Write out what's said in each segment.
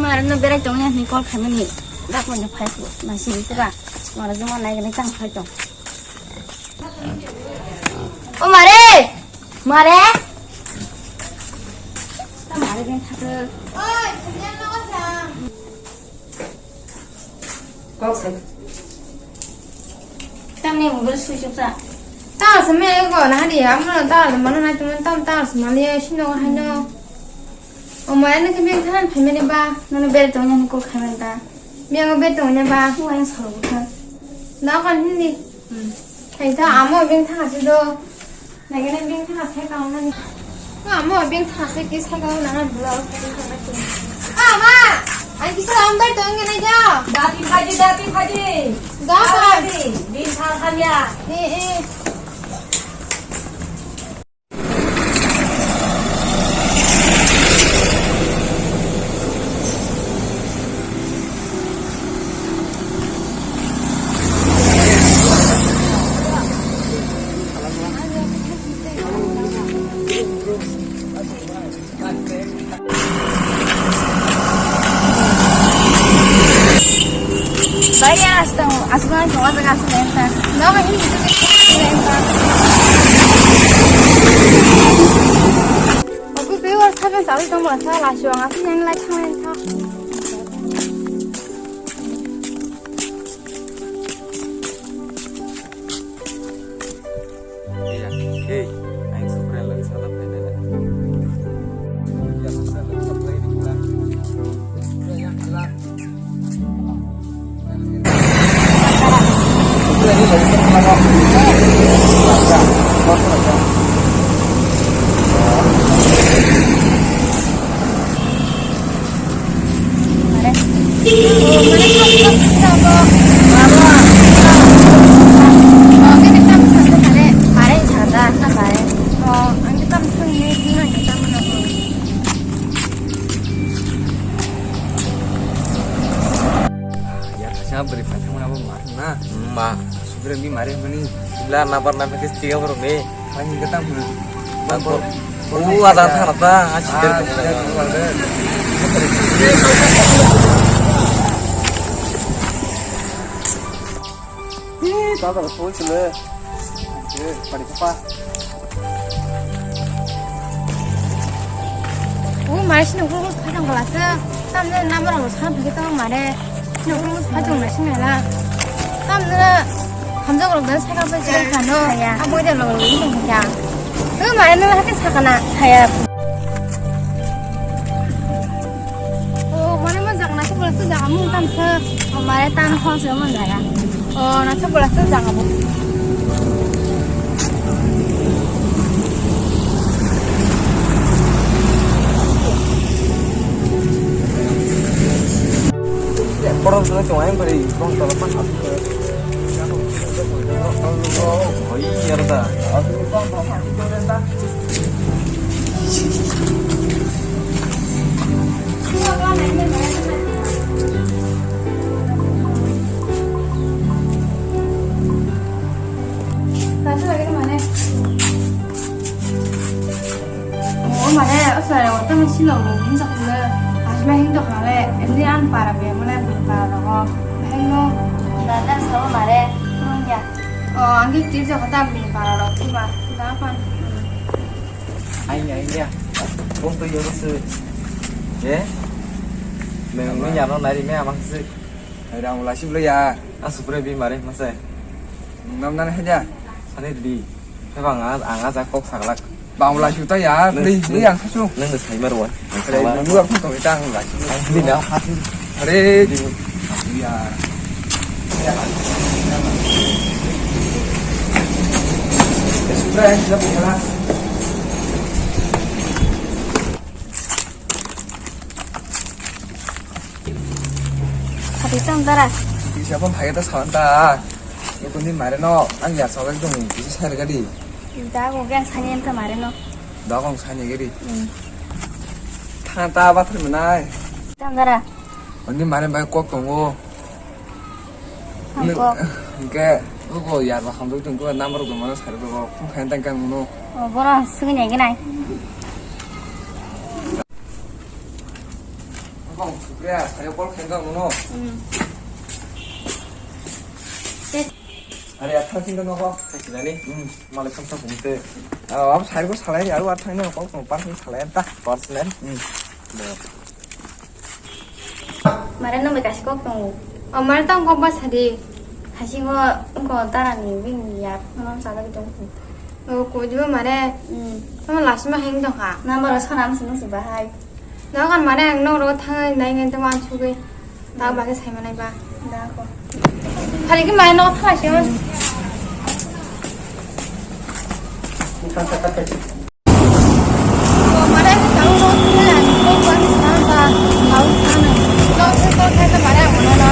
말은 베라종이야 니걸 가면이 딱 먼저 팔고 맛있으라 말은 좀 나이가 짱 팔죠 말해 나 말해 그냥 타들 그냥 먹었어. 꼭 땀내 먹을 수 있어 따라 쓰면 이거 나리 아무나 따라 만원 하지만 따라 쓰면 내 신경을 하냐. 엄마는 그냥 타는 팔면이 봐. 너는 베라종이야 니걸 가면 다 미안해 배동이냐 봐. 후와인 서로부터 나가 했니? 자기다 아무 병 타가지고 내게는 병 타가 새가 오는 아무 병 타가 새끼 새가 오는 몰라. 마! 아니 기사 안 갈 동안 해줘. 나비 파지. 나가. 니 사삼이야. 예. Vaya hasta asuman que vas a gastar lenta. 나가 힘들게 그 배우가 타면 싸울 때 뭐라 살아 시원하 그냥 나 참는 타. Iya, aing super lagi salah ini lah. Ya sudah lagi supply di bulan. Ya jelas. Ini lagi supply 말해 잘한다 한 말해 안개 땀 쓰니 그냥 이렇게 땀을 나고 Ya kasih beri pasang apa mana? Ma, sudah mi mari mani. Bila nabar nabar kes tiga baru me. Mani kita mu. Bangko. Ada apa? Asyik 다들 보일래? 예, 빨리 봐. 오 말씨는 그런 거 파는 거 봤어? 땀는 나무라고 사람 되겠다고 말해. 그냥 그런 거 파정 마시면라. 땀는 감정으로 넌 생각을 지금 가노. 아무리 되는 걸 우리는 그냥. 그 말에는 하긴 사가나. 하야 말에만 작나 쳐보라 쓰자. 아무 땀 써. 말에 땀 허스면 내가 나 쳐보라 쓰자. 뭐. Orang tua cuma yang beri, orang tua lepas aku ke. Oh iya dah. Aku lupa apa itu dah. 다시 가기로 말해. 말해 어서 어떤 신호 행동을 마지막 행동하래 엔디 안 바라게 몰래 못 바라고 행동 나는 서로 말해 그런야 안개 뒤에서 갖다 미 바라러. 이봐. 나가. Anh công ty yêu sư, yeah, mình mới nhà nó này đi mẹ bằng sư, Ở đâu là ship lấy à? super bi mari masih, Năm nay hết nha. sana di, cái bằng anga za kok saklak, Bảo là ship tay à? Đi ăn chút. neng được thấy mà rồi, Cái này nó mưa không còn trang là ship. anh đi đâu, Ở đây đi, đi à. Ship đây, ship đây. 같이 땀 따라 Đi ship phải cái ta sẵn ta. Cái con đi máy nó ăn nhạt sau cái đồng cái xe cái đi. 나하고 그냥 사니한테 말해 너 Đó còn sai những cái đi. Thằng ta bắt thân mình ai. 땀 따라 Con đi máy này bay quốc tổng ô. 한국 cái 그거 야, 막 감독 좀 그거 남으로 그만 살고 콩 간단 깡노. 뭐라 쓰는 얘기나 그거 형 그래야 자료 꼴 생각 누노. 아래 야타 생각 넣어. Sini malah sampai bungte. 아, 살고 살아야 야루 와타이는 꼭 빠르게 살아야 다. Porcelain. Mare nó mới cả có cùng. 엄마를 땅 공부 사디. 다시 거 따라니 윙이야. nó sao được trong. 고집은 말해. 그러면 라시마 행동하. nó mà 사람 쓰는 수 봐야. 너가 말해 행동으로 타는 나이는 동안 주고 나 말게 살만 해봐. 나 거. 다리 그 말에 너 타시면 말해 장로 타는 꼭 관이 사는다. 나우 타는. 너 그거 해서 말해 안 오나.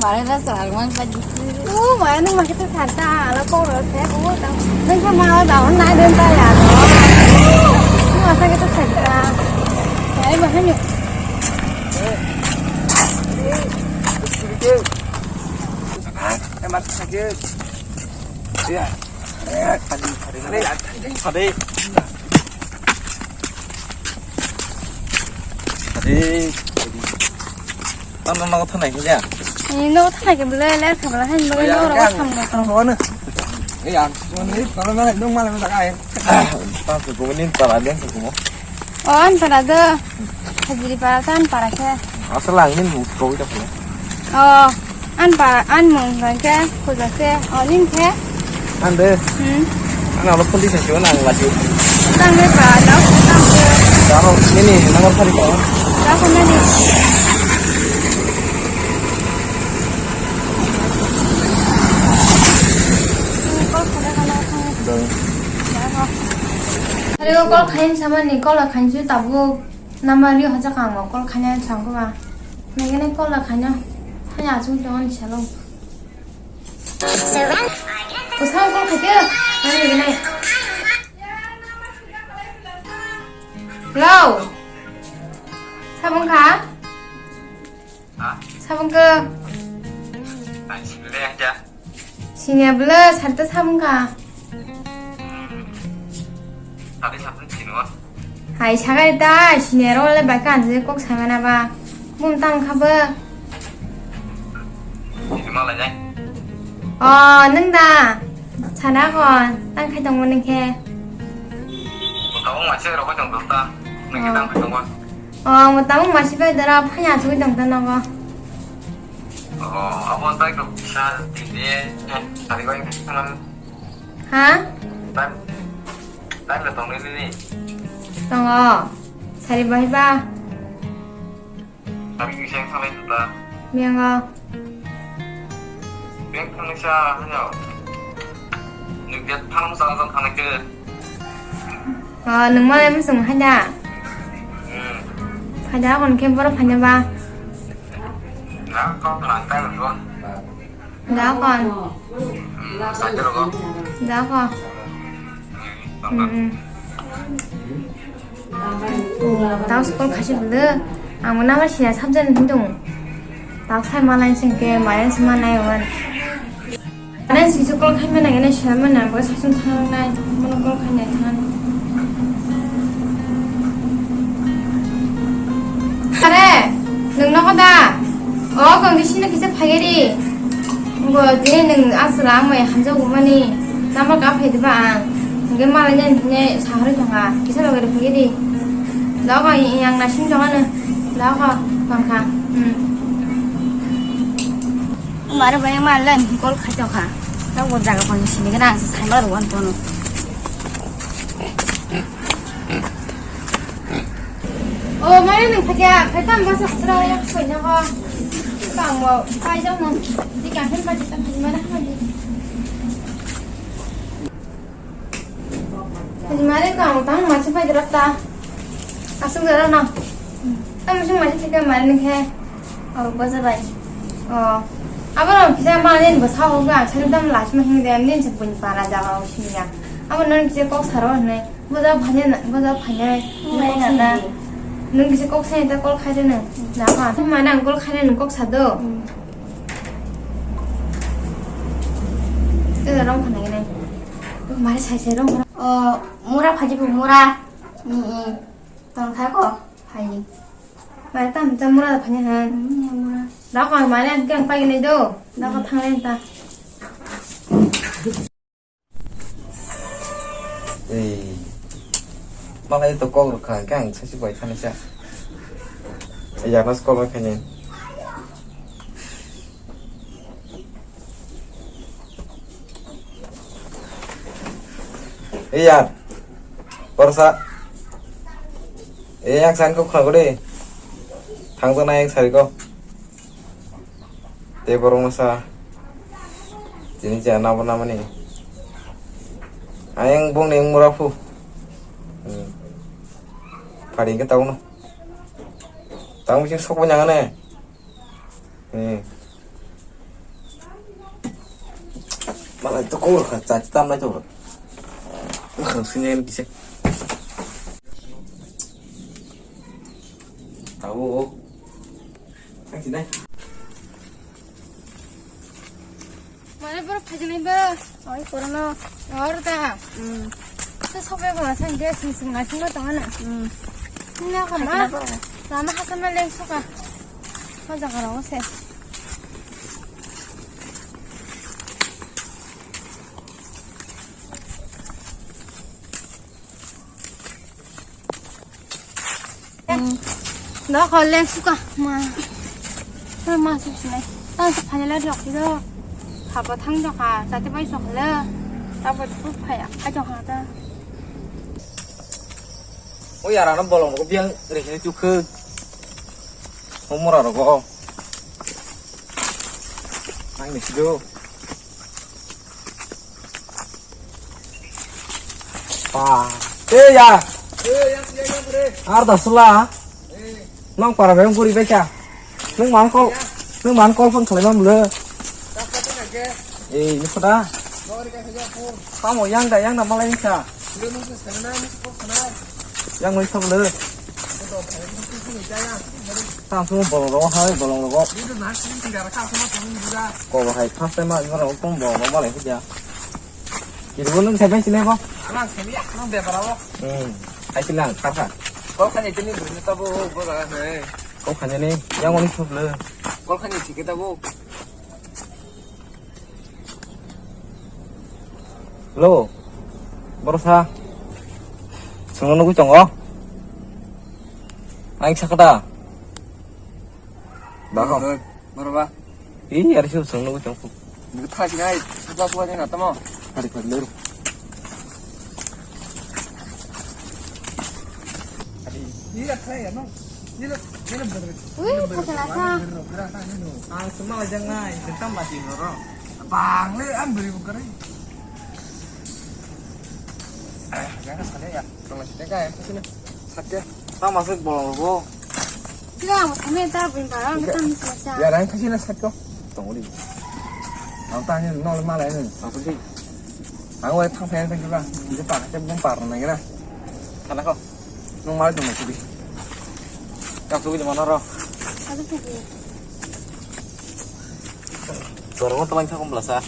말해서 알만 빠지. 말하는 맛이 또 다르다. 알아보고 돼. 그거 너 정말 나 혼나 된다 야 너. 너 어떻게 또 다르다. 야 이거 하냐. em ăn thằng kia. 야, Tadi. Tadi. Tao nó thân này nha. 너 타게 불러야 내 그걸 한 번에 너로 tham 거. tao nói nữa. Cái ăn, nó nói đúng mà làm sao ai? Tao cứ cố nên tao làm cái cũng. 안 받아도 가지리 받아서 안 받아서 Asal langin mau kau itu. 안 먹는 게 고자세 어린게 Ăn đi. Ăn nó phân đi thành chỗ nào là chịu. 땅을 받아 땅을 Đó, ini nomor tadi kau. 나고나니 그리고 꼴 가인 사만이 꼴라 간주 따고 나말이 하자가 뭐 꼴 가냐 장고가 내게는 꼴라 가냐 하냐 아주 좋은 샬롬 그 사람 꼴 가게 아니 이게 lâu 4번 가 4번 그 Anh xin lên aja. 시냐 불러 살때 4번 가 Tadi sampai sini wah. 아이 차가 있다 시내로 원래 말까 안 되지 꼭 사면아 봐 몸땀 가버 Sini malah nya. 능다 잘하건 땅 khai 동무는 게 Kau masih rokok yang belum tak. Nih kita ketemu. 뭐 땀은 마시고 들어 파냐 두개 정도 넣어 Abang tak itu bisa tinggi. Tadi kau yang tangan 하? time là tông lên đi. 동어 자리 뭐 해봐 Tapi bisa yang salah itu tak. 미영어 Yang Indonesia hanya. Nih dia tanam sangat tanam ke. 능만 무슨 하냐 하냐 건 캠퍼로 파냐 봐 Nah, kau pelan time belum. 나건 Saja rokok. 나건 다음 스쿨 가시블르 아무나 말시냐 삼자는 행동 나 살만한 생게 말했으만 해요 나는 시주 걸 가면 나는 시험은 안 보고 사슴 타는 날 뭐는 걸 가냐 타는 그래 능나가다 거기 신의 기세 파게리 뭐 너는 아스랑 뭐 한자 고만이 남을 카페 드바 이게 말하냐 그냥 사흘 동안 기사로 그래 파게리 너가 그냥 나 심정하는 너가 방카 말을 왜 말래? 이걸 가져가. 나 원자가 번신이 그냥 살마로 원돈은. 말하는 가자 발단 가서 들어야 할 거 있냐고 그니까 뭐 파이저는 네가 햄바지 딱 하지만 하지 하지만 이거 아무 땅 마치 파이 들었다 가슴 들어놔 땅 무슨 마치 지금 말하는 게 뭐서 봐. 아버는 기자 말하는 뭐 사오가 자료담을 나시면 행대 안된 제분이 말하자가 오시냐 아버는 기자 꼭 사러 왔네 뭐다 반야 왜 나다? 능 기자 꼭 사니까 꼭 가려는 나가 정말 꼭 가려는 꼭 사도 그래서 너무 편하게 말이 잘 제대로 뭐라 바지 보 뭐라. 응. 넌 살고. 바지. 말땀 짬물어다 파냐한 나가 말에 그냥 빠기네도 나가 탕렌다 Ê, mà lấy tao câu được cả cái ảnh sẽ chỉ vậy thôi chứ. Bây giờ nó câu cái nhìn. Ê यार, परसा. Ê anh sang câu khởi có đi. Thằng tuần này anh xài câu. Thế bảo ông sao? Chỉ nên chơi nào nào mà nè. Ayang bong neng murafu. Paling ke tahu no. Tahu macam sok banyak ne. Malah itu kau kan cacat tam lah coba. Harusnya yang bisa. Tahu. Sang sini. 말에 바로 파지네봐 어이 코로나 어르다 또 섭외가 와서 이제 싱싱 맛있는 것도 하나 나가 마 나만 하산만 랭수가 혼자 가라 오세 너 걸랭 수가 마 얼마 섭시네 땅에서 파닐라리 없기도 가봐 탕저가 자대 많이 썩을래 나보다 불파야 가져가다 Ôi giờ nó bò lòng nó biếng để cái chú khư. Không mua nào đâu có. Anh để vô. Wah, ya. Arda sela. Nong para bayang puri beca. Nung man kol pun kalai mam le. Ini pada. Kamu yang dah malah ini sah. Yang mới xong lơ. Sao xuống bò nó hơi bò nó có. Có phải phát tới mà nó không bò nó lại hết giờ. Chỉ muốn nó xem bên trên đây không? Nó xem đi, nó đẹp vào đâu? Hay trên làng phát à? Có khăn gì trên đây được tao vô là này. Có khăn gì này, yang mới xong lơ. Có khăn gì chỉ cái tao vô. Lô, bao xa? Semua nunggu congok. Aing sakada. Bakal. Berapa? Ih, ada sih semua nunggu congok. Nunggu thasi ngai. Sudah sudah ni nata mau. Hari kedua. Ini dah saya no. Ini benar. wih pasalasa Ah, semua aja ngai. Tentang masih noro. Bang, le ambil bukan. Jangan sana ya. Kalau kita kan sini. Sakit. Tak masuk bolong. 지가 뭐 밤에 따라 보인 바람 그딴 진짜 Ya, lain kasih lah sakit. Tunggu di. Aku tanya nol malah ini. Apa sih? Aku ada tang pen juga. Bisa pakai jempung parah lagi lah. Karena kau nung malah cuma sih. Kau suka di mana roh? 나도 보기 Dorong teman saya komplasa.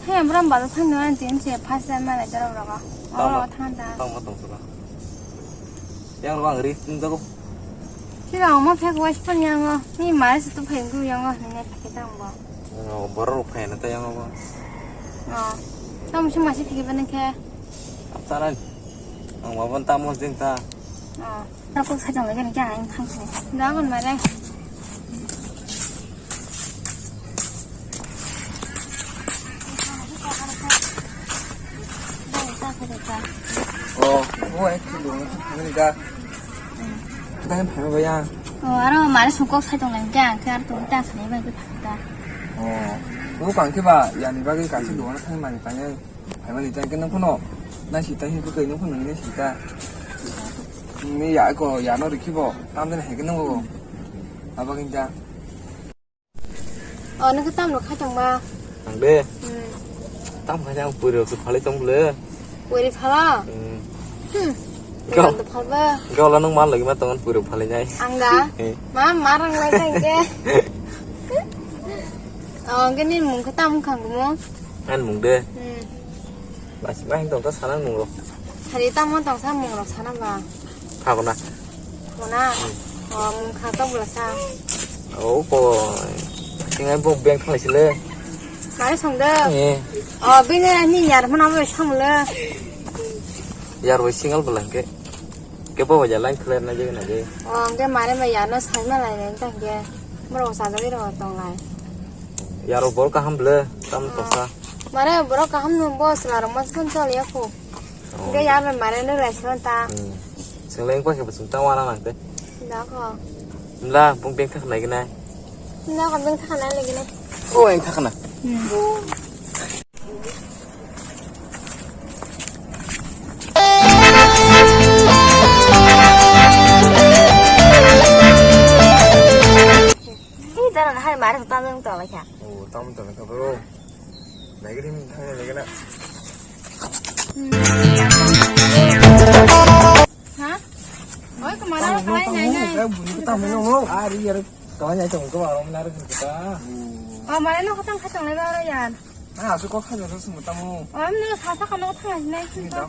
해야 물안 봐도 판단은 된지 파스만 내더라고 탄다 Tang matang suka. Yang ruang ngeri, tunggu. 지가 엄마 패고 싶은 양어 니 말해서 또 패고 양어 내내 패겠다는 거 Baru pen itu yang apa? 나 무슨 맛이 되게 받는 게 Apsaran. Walaupun tamu cinta. 나 꼭 사정 내가 이게 아닌 당신이 나건 말해 Ôi, cái đường nó thằng này ra. Chúng ta phải vào nha. 알아 말해서 꼭 사정 내가 그 알아 또 이따 내가 그 받다 Nếu còn cái bà, giờ này ba cái cả cái đồ nó thay mà phải ngay. Phải mà để cái nó có nọ. Nay chỉ tay cái cây nó có nọ chỉ ta. Mấy giải của giải nó được khi bỏ, tam thế này cái nó có. À ba kinh cha. nó cứ tâm được khai chồng ba Thằng B. Tam phải sao vừa được phải lấy trong lửa. 우리 팔아 Kau, 이것도 팔아 kau lah nung mal lagi mah tangan vừa được phải lấy nhai. 안가 말랑 나이가 이게 cái này muốn cái tâm khẳng của muốn Anh mùng đê. Bà chỉ ba anh tổng tất sáng ăn mùng rồi. 다리 땀 한통 사 먹으러 사나 봐 Thảo con nào. 뭐나 มึงข้าต้องบุรษา 오, 뭐, 그냥 뭐, 뱅 털리실래? 말을 성대 예. 비는 니 야르만 하면 참을래 야로 싱글 블랑게. cái bao giờ lên lên này chứ cái máy này giờ nó sáng mà lại đến tầng kia mà đồ sao cái đồ tầng này 야로 뭘 까 함블레 땀 또사 mà đây bữa đó có hâm nung bò là nó phân cho liếc phụ cái giá mình mà đây nó lại sơn ta sáng lên quá thì phải xuống tao qua nào thế đó còn là bông beng thắc này cái này nó còn bên thằng này là cái này ôi anh thắc này cái là hai má được tao lên tờ lại chả 오 땀 때문에 가버로 내 그림 타는 얘기나 hả ôi cái mà nó cái này này 땀 너무 아 리얼 가만히 좀 그거 안 나를 그니까 mà nó có tăng khách tầng này bao đây à 아 아주 꼭 하자 줬으면 땀 nó sao sao nó thay này 나